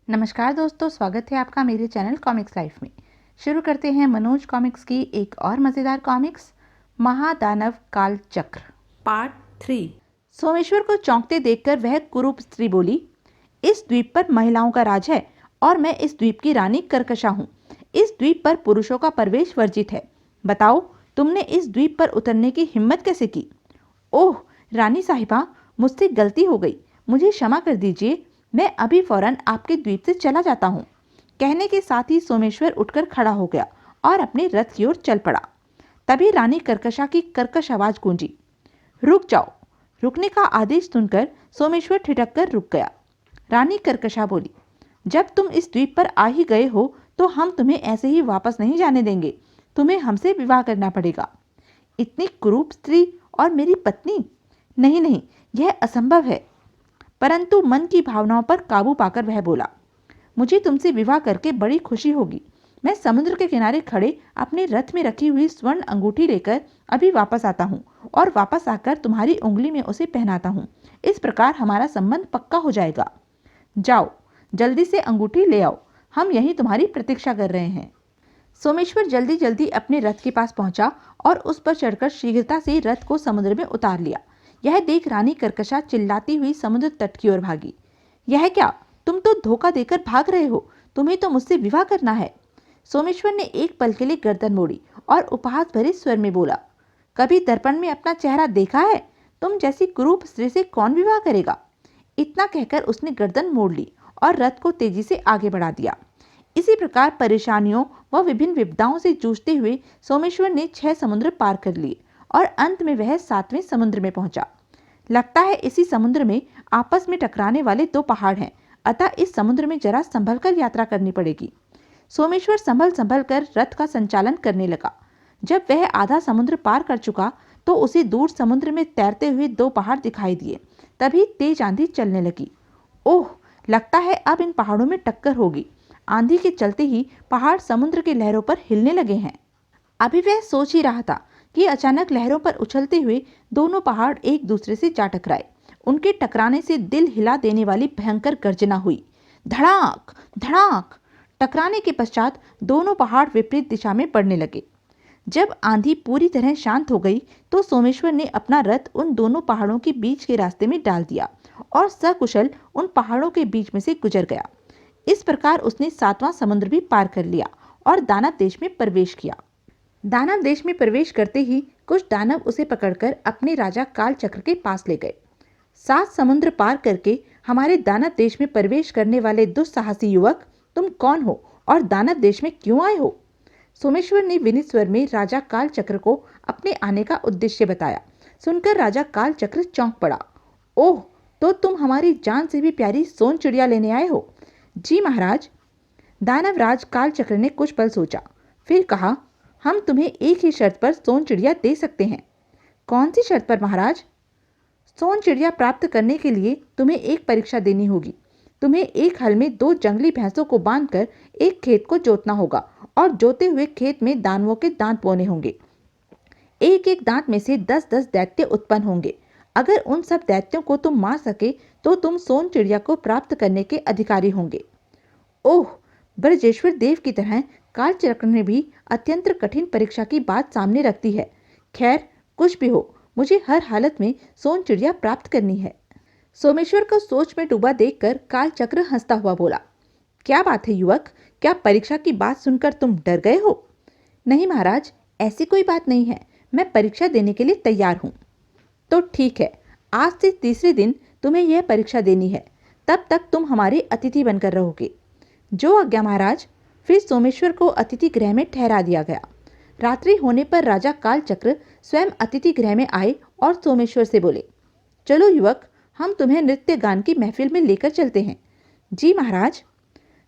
नमस्कार दोस्तों, स्वागत है आपका मेरे चैनल कॉमिक्स लाइफ में। शुरू करते हैं मनोज कॉमिक्स की एक और मज़ेदार कॉमिक्स, महादानव काल चक्र पार्ट 3। सोमेश्वर को चौंकते देखकर वह कुरूप स्त्री बोली, इस द्वीप पर महिलाओं का राज है और मैं इस द्वीप की रानी कर्कशा हूँ। इस द्वीप पर पुरुषों का प्रवेश वर्जित है। बताओ, तुमने इस द्वीप पर उतरने की हिम्मत कैसे की? ओह रानी साहिबा, मुझसे गलती हो गई, मुझे क्षमा कर दीजिए। मैं अभी फौरन आपके द्वीप से चला जाता हूँ। कहने के साथ ही सोमेश्वर उठकर खड़ा हो गया और अपने रथ की ओर चल पड़ा। तभी रानी कर्कशा की कर्कश आवाज गूंजी, रुक जाओ। रुकने का आदेश सुनकर सोमेश्वर ठिठक कर रुक गया। रानी कर्कशा बोली, जब तुम इस द्वीप पर आ ही गए हो तो हम तुम्हें ऐसे ही वापस नहीं जाने देंगे। तुम्हें हमसे विवाह करना पड़ेगा। इतनी कुरूप स्त्री और मेरी पत्नी? नहीं नहीं, यह असंभव है। परंतु मन की भावनाओं पर काबू पाकर वह बोला, मुझे तुमसे विवाह करके बड़ी खुशी होगी। मैं समुद्र के किनारे खड़े अपने रथ में रखी हुई स्वर्ण अंगूठी लेकर अभी वापस आता हूँ और वापस आकर तुम्हारी उंगली में उसे पहनाता हूँ। इस प्रकार हमारा संबंध पक्का हो जाएगा। जाओ, जल्दी से अंगूठी ले आओ, हम यहीं तुम्हारी प्रतीक्षा कर रहे हैं। सोमेश्वर जल्दी जल्दी अपने रथ के पास पहुंचा और उस पर चढ़कर शीघ्रता से रथ को समुद्र में उतार लिया। यह देख रानी कर्कशा चिल्लाती हुई समुद्र तट की ओर भागी। यह क्या, तुम तो धोखा देकर भाग रहे हो। तुम्हें तो मुझसे विवाह करना है। सोमेश्वर ने एक पल के लिए गर्दन मोड़ी और उपहास भरे स्वर में बोला, कभी दर्पण में अपना चेहरा देखा है? तुम जैसी कुरूप स्त्री से कौन विवाह करेगा? इतना कहकर उसने गर्दन मोड़ ली और रथ को तेजी से आगे बढ़ा दिया। इसी प्रकार परेशानियों व विभिन्न विपदाओं से जूझते हुए सोमेश्वर ने 6 समुद्र पार कर लिए और अंत में वह 7वें समुद्र में पहुंचा। लगता है इसी समुद्र में आपस में टकराने वाले 2 पहाड़ हैं, अतः इस समुद्र में जरा संभल कर यात्रा करनी पड़ेगी। सोमेश्वर संभल संभल कर रथ का संचालन करने लगा। जब वह आधा समुद्र पार कर चुका तो उसे दूर समुद्र में तैरते हुए 2 पहाड़ दिखाई दिए। तभी तेज आंधी चलने लगी। ओह, लगता है अब इन पहाड़ों में टक्कर होगी। आंधी के चलते ही पहाड़ समुद्र के लहरों पर हिलने लगे हैं। अभी वह सोच ही रहा था कि अचानक लहरों पर उछलते हुए दोनों पहाड़ एक दूसरे से जा टकराए। उनके टकराने से दिल हिला देने वाली भयंकर गर्जना हुई। धड़ाक धड़ाक। टकराने के पश्चात दोनों पहाड़ विपरीत दिशा में बढ़ने लगे। जब आंधी पूरी तरह शांत हो गई तो सोमेश्वर ने अपना रथ उन दोनों पहाड़ों के बीच के रास्ते में डाल दिया और सकुशल उन पहाड़ों के बीच में से गुजर गया। इस प्रकार उसने 7वां समुद्र भी पार कर लिया और दानव देश में प्रवेश किया। दानव देश में प्रवेश करते ही कुछ दानव उसे पकड़कर अपने राजा काल चक्र के पास ले गए। 7 समुद्र पार करके हमारे दानव देश में प्रवेश करने वाले दुस्साहसी युवक, तुम कौन हो और दानव देश में क्यों आए हो? सोमेश्वर ने विनीत स्वर में राजा काल चक्र को अपने आने का उद्देश्य बताया। सुनकर राजा काल चक्र चौंक पड़ा। ओह, तो तुम हमारी जान से भी प्यारी सोन चिड़िया लेने आए हो? जी महाराज। दानवराज काल चक्र ने कुछ पल सोचा, फिर कहा, हम तुम्हें एक ही शर्त पर सोन चिड़िया दे सकते हैं। कौन सी शर्त पर महाराज? सोन चिड़िया प्राप्त करने के लिए तुम्हें एक परीक्षा देनी होगी। तुम्हें एक हल में 2 जंगली भैंसों को बांधकर एक खेत को जोतना होगा और जोते हुए खेत में दानवों के दांत बोने होंगे। एक एक दांत में से 10-10 दैत्य उत्पन्न होंगे। अगर उन सब दैत्यों को तुम मार सके तो तुम सोन चिड़िया को प्राप्त करने के अधिकारी होंगे। ओह, ब्रजेश्वर देव की तरह काल चक्र ने भी अत्यंत कठिन परीक्षा की बात सामने रखती है। खैर, कुछ भी हो, मुझे हर हालत में सोन चिड़िया प्राप्त करनी है। सोमेश्वर को सोच में डूबा देखकर काल चक्र हंसता हुआ बोला, क्या बात है युवक, क्या परीक्षा की बात सुनकर तुम डर गए हो? नहीं महाराज, ऐसी कोई बात नहीं है, मैं परीक्षा देने के लिए तैयार हूँ। तो ठीक है, आज से तीसरे दिन तुम्हें यह परीक्षा देनी है। तब तक तुम हमारे अतिथि बनकर रहोगे। जो आज्ञा महाराज। फिर सोमेश्वर को अतिथि गृह में ठहरा दिया गया। रात्रि होने पर राजा काल चक्र स्वयं अतिथि गृह में आए और सोमेश्वर से बोले, चलो युवक, हम तुम्हें नृत्य गान की महफिल में लेकर चलते हैं। जी महाराज।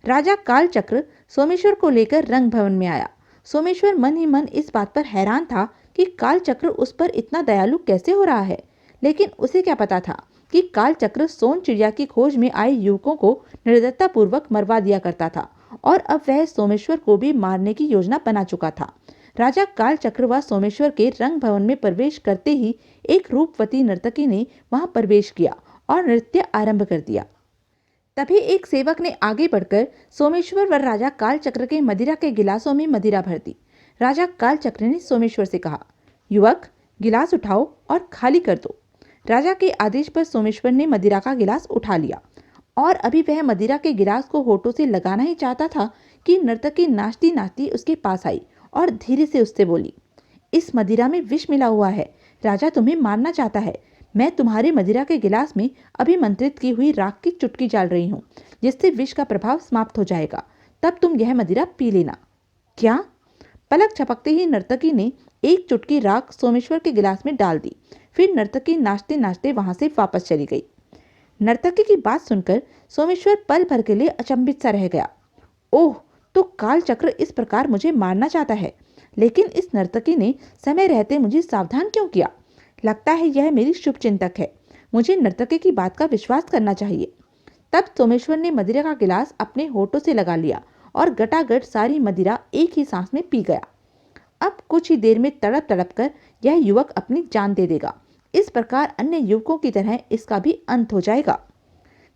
राजा काल चक्र सोमेश्वर को लेकर रंग भवन में आया। सोमेश्वर मन ही मन इस बात पर हैरान था कि काल चक्र उस पर इतना दयालु कैसे हो रहा है। लेकिन उसे क्या पता था कि काल चक्र सोन चिड़िया की खोज में आए युवकों को निर्दयता पूर्वक मरवा दिया करता था और अब वह सोमेश्वर को भी मारने की योजना बना चुका था। राजा काल चक्र व सोमेश्वर के रंग भवन में प्रवेश करते ही एक रूपवती नर्तकी ने वहां प्रवेश किया और नृत्य आरंभ कर दिया। तभी एक सेवक ने आगे बढ़कर सोमेश्वर व राजा कालचक्र के मदिरा के गिलासों में मदिरा भर दी। राजा कालचक्र ने सोमेश्वर से कहा, युवक, गिलास उठाओ और खाली कर दो। राजा के आदेश पर सोमेश्वर ने मदिरा का गिलास उठा लिया और अभी वह मदिरा के गिलास को होठों से लगाना ही चाहता था कि नर्तकी नाचती नाचती उसके पास आई और धीरे से उससे बोली, इस मदिरा में विष मिला हुआ है। राजा तुम्हें मारना चाहता है। मैं तुम्हारे मदिरा के गिलास में अभिमंत्रित की हुई राख की चुटकी डाल रही हूँ, जिससे विष का प्रभाव समाप्त हो जाएगा। तब तुम यह मदिरा पी लेना। क्या? पलक झपकते ही नर्तकी ने एक चुटकी राख सोमेश्वर के गिलास में डाल दी। फिर नर्तकी नाचते नाचते वहां से वापस चली गई। नर्तकी की बात सुनकर सोमेश्वर पल भर के लिए अचंभित सा रह गया। ओह, तो कालचक्र इस प्रकार मुझे मारना चाहता है, लेकिन इस नर्तकी ने समय रहते मुझे सावधान क्यों किया? लगता है यह मेरी शुभचिंतक है। मुझे नर्तकी की बात का विश्वास करना चाहिए। तब सोमेश्वर ने मदिरा का गिलास अपने होठों से लगा लिया और गटागट सारी मदिरा एक ही सांस में पी गया। अब कुछ ही देर में तड़प तड़प कर यह युवक अपनी जान दे देगा। इस प्रकार अन्य युवकों की तरह इसका भी अंत हो जाएगा।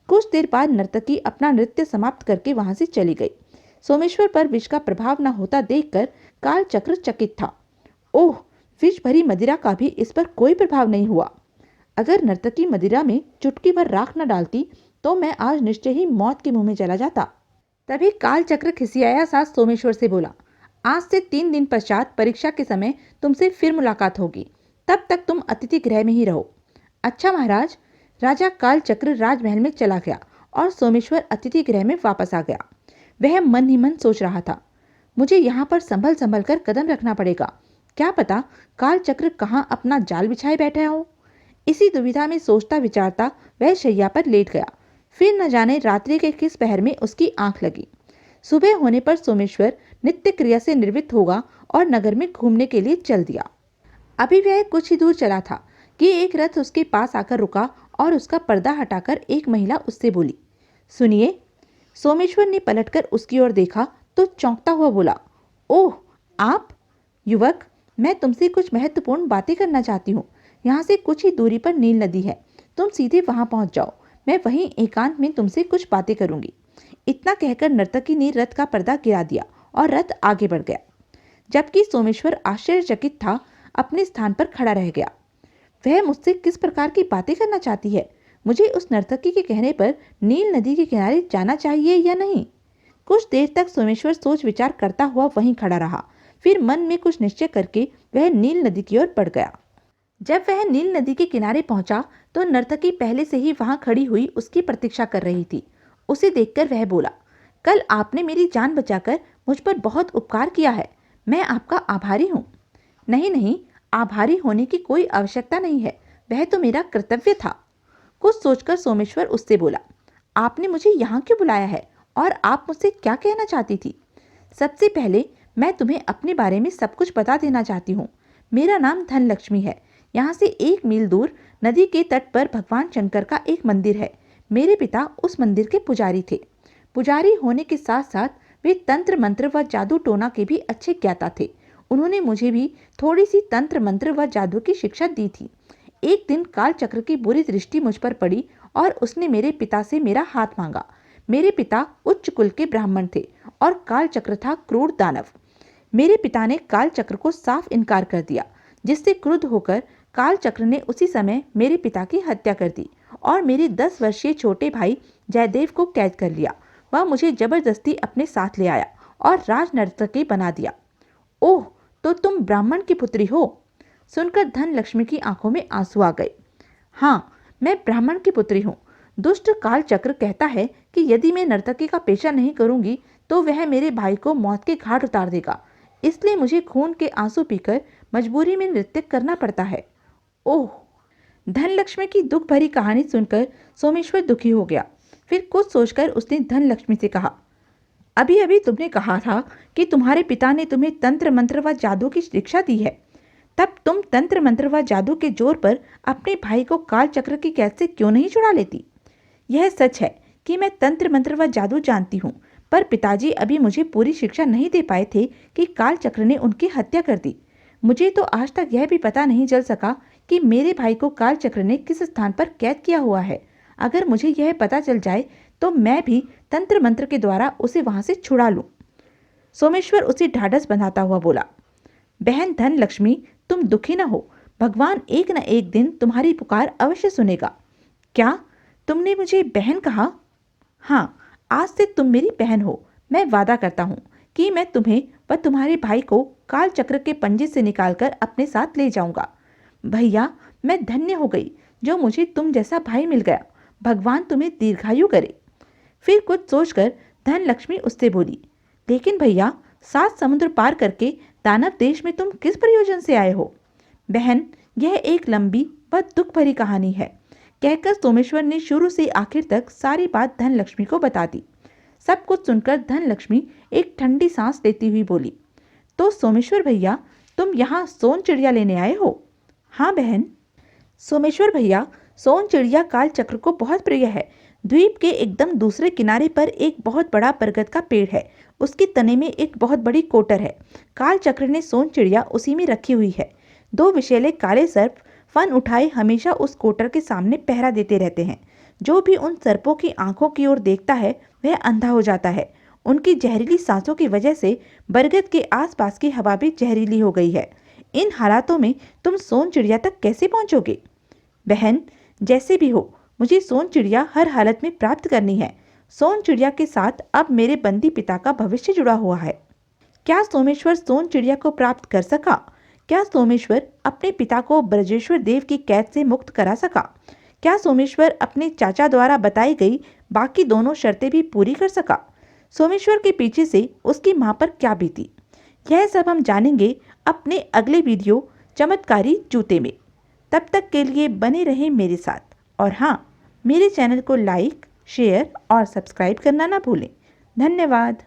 कुछ देर बाद नर्तकी अपना नृत्य समाप्त करके वहां से चली गई। सोमेश्वर पर विष का प्रभाव न होता देखकर कालचक्र चकित था। ओह, विष भरी मदिरा का भी इस पर कोई प्रभाव नहीं हुआ। अगर नर्तकी मदिरा में चुटकी भर राख न डालती तो मैं आज निश्चय ही मौत के मुंह में चला जाता। तभी कालचक्र खिसियाया सा सोमेश्वर से बोला, आज से 3 दिन पश्चात परीक्षा के समय तुमसे फिर मुलाकात होगी। तब तक तुम अतिथि गृह में ही रहो। अच्छा महाराज। राजा कालचक्र राजमहल में चला गया और सोमेश्वर अतिथि गृह में वापस आ गया। वह मन ही मन सोच रहा था, मुझे यहाँ पर संभल संभल कर कदम रखना पड़ेगा। क्या पता कालचक्र कहाँ अपना जाल बिछाए बैठा हो। इसी दुविधा में सोचता विचारता वह शैया पर लेट गया। फिर न जाने रात्रि के किस पहर में उसकी आंख लगी। सुबह होने पर सोमेश्वर नित्य क्रिया से निर्वृत्त होगा और नगर में घूमने के लिए चल दिया। अभी वह कुछ ही दूर चला था कि एक रथ उसके पास आकर रुका और उसका पर्दा हटाकर एक महिला उससे बोली, सुनिए। सोमेश्वर ने पलटकर उसकी ओर देखा तो चौंकता हुआ बोला, ओह, आप? युवक, मैं तुमसे कुछ महत्वपूर्ण बातें करना चाहती हूँ। यहाँ से कुछ ही दूरी पर नील नदी है। तुम सीधे वहां पहुंच जाओ। मैं वहीं एकांत में तुमसे कुछ बातें करूंगी। इतना कहकर नर्तकी ने रथ का पर्दा गिरा दिया और रथ आगे बढ़ गया, जबकि सोमेश्वर आश्चर्यचकित था, अपने स्थान पर खड़ा रह गया। वह मुझसे किस प्रकार की बातें करना चाहती है? मुझे उस नर्तकी के कहने पर नील नदी के किनारे जाना चाहिए या नहीं? कुछ देर तक सोमेश्वर सोच विचार करता हुआ वहीं खड़ा रहा। फिर मन में कुछ निश्चय करके वह नील नदी की ओर बढ़ गया। जब वह नील नदी के किनारे पहुंचा तो नर्तकी पहले से ही वहां खड़ी हुई उसकी प्रतीक्षा कर रही थी। उसे देखकर वह बोला, कल आपने मेरी जान बचाकर मुझ पर बहुत उपकार किया है। मैं आपका आभारी हूँ। नहीं नहीं, आभारी होने की कोई आवश्यकता नहीं है। वह तो मेरा कर्तव्य था। कुछ सोचकर सोमेश्वर उससे बोला, आपने मुझे यहाँ क्यों बुलाया है और आप मुझसे क्या कहना चाहती थी? सबसे पहले मैं तुम्हें अपने बारे में सब कुछ बता देना चाहती हूँ। मेरा नाम धनलक्ष्मी है। यहाँ से 1 मील दूर नदी के तट पर भगवान शंकर का एक मंदिर है। मेरे पिता उस मंदिर के पुजारी थे। पुजारी होने के साथ साथ वे तंत्र मंत्र व जादू टोना के भी अच्छे ज्ञाता थे। उन्होंने मुझे भी थोड़ी सी तंत्र मंत्र व जादू की शिक्षा दी थी। एक दिन कालचक्र की बुरी दृष्टि मुझ पर पड़ी और उसने मेरे पिता से मेरा हाथ मांगा। मेरे पिता उच्च कुल के ब्राह्मण थे और कालचक्र था क्रूर दानव। मेरे पिता ने कालचक्र को साफ इनकार कर दिया, जिससे क्रुद्ध होकर कालचक्र ने उसी समय मेरे पिता की हत्या कर दी और मेरे 10 वर्षीय छोटे भाई जयदेव को कैद कर लिया। वह मुझे जबरदस्ती अपने साथ ले आया और राजनर्तकी बना दिया। ओह, तो तुम ब्राह्मण की पुत्री हो? सुनकर धनलक्ष्मी की आंखों में आंसू आ गए। हाँ, मैं ब्राह्मण की पुत्री हूँ। दुष्ट कालचक्र कहता है कि यदि मैं नर्तकी का पेशा नहीं करूंगी तो वह मेरे भाई को मौत के घाट उतार देगा। इसलिए मुझे खून के आंसू पीकर मजबूरी में नृत्य करना पड़ता है। ओह! धनलक्ष्मी की दुख भरी कहानी सुनकर सोमेश्वर दुखी हो गया। फिर कुछ सोचकर उसने धनलक्ष्मी से कहा, अभी अभी तुमने कहा था कि तुम्हारे पिता ने तुम्हें तंत्र मंत्र व जादू की शिक्षा दी है। तब तुम तंत्र मंत्र व जादू के जोर पर अपने भाई को कालचक्र की कैद से क्यों नहीं छुड़ा लेती? यह सच है कि मैं तंत्र मंत्र व जादू जानती हूँ, पर पिताजी अभी मुझे पूरी शिक्षा नहीं दे पाए थे कि कालचक्र ने उनकी हत्या कर दी। मुझे तो आज तक यह भी पता नहीं चल सका कि मेरे भाई को कालचक्र ने किस स्थान पर कैद किया हुआ है। अगर मुझे यह पता चल जाए तो मैं भी तंत्र मंत्र के द्वारा उसे वहां से छुड़ा लूं। सोमेश्वर उसे ढाढ़स बंधाता हुआ बोला, बहन धन लक्ष्मी, तुम दुखी न हो, भगवान एक न एक दिन तुम्हारी पुकार अवश्य सुनेगा। क्या तुमने मुझे बहन कहा? हाँ, आज से तुम मेरी बहन हो। मैं वादा करता हूँ कि मैं तुम्हें व तुम्हारे भाई को काल चक्र के पंजे से निकालकर अपने साथ ले जाऊंगा। भैया, मैं धन्य हो गई जो मुझे तुम जैसा भाई मिल गया। भगवान तुम्हें दीर्घायु करे। फिर कुछ सोचकर धन लक्ष्मी उससे बोली, लेकिन भैया, 7 समुद्र पार करके दानव देश में तुम किस प्रयोजन से आए हो? बहन, यह एक लंबी व दुख भरी कहानी है, कहकर सोमेश्वर ने शुरू से आखिर तक सारी बात धन लक्ष्मी को बता दी। सब कुछ सुनकर धन लक्ष्मी एक ठंडी सांस लेती हुई बोली, तो सोमेश्वर भैया, तुम यहाँ सोन चिड़िया लेने आए हो? हाँ बहन। सोमेश्वर भैया, सोन चिड़िया काल चक्र को बहुत प्रिय है। द्वीप के एकदम दूसरे किनारे पर एक बहुत बड़ा बरगद का पेड़ है। उसके तने में एक बहुत बड़ी कोटर है। काल चक्र ने सोन चिड़िया उसी में रखी हुई है। 2 विषैले काले सर्प फन उठाए हमेशा उस कोटर के सामने पहरा देते रहते हैं। जो भी उन सर्पों की आंखों की ओर देखता है वह अंधा हो जाता है। उनकी जहरीली सांसों की वजह से बरगद के आसपास की हवा भी जहरीली हो गई है। इन हालातों में तुम सोन चिड़िया तक कैसे पहुंचोगे? बहन, जैसे भी हो, मुझे सोन चिड़िया हर हालत में प्राप्त करनी है। सोन चिड़िया के साथ अब मेरे बंदी पिता का भविष्य जुड़ा हुआ है। क्या सोमेश्वर सोन चिड़िया को प्राप्त कर सका? क्या सोमेश्वर अपने पिता को ब्रजेश्वर देव की कैद से मुक्त करा सका? क्या सोमेश्वर अपने चाचा द्वारा बताई गई बाकी दोनों शर्तें भी पूरी कर सका? सोमेश्वर के पीछे से उसकी मां पर क्या बीती? यह सब हम जानेंगे अपने अगले वीडियो चमत्कारी जूते में। तब तक के लिए बने रहें मेरे साथ, और हाँ, मेरे चैनल को लाइक, शेयर और सब्सक्राइब करना ना भूलें। धन्यवाद।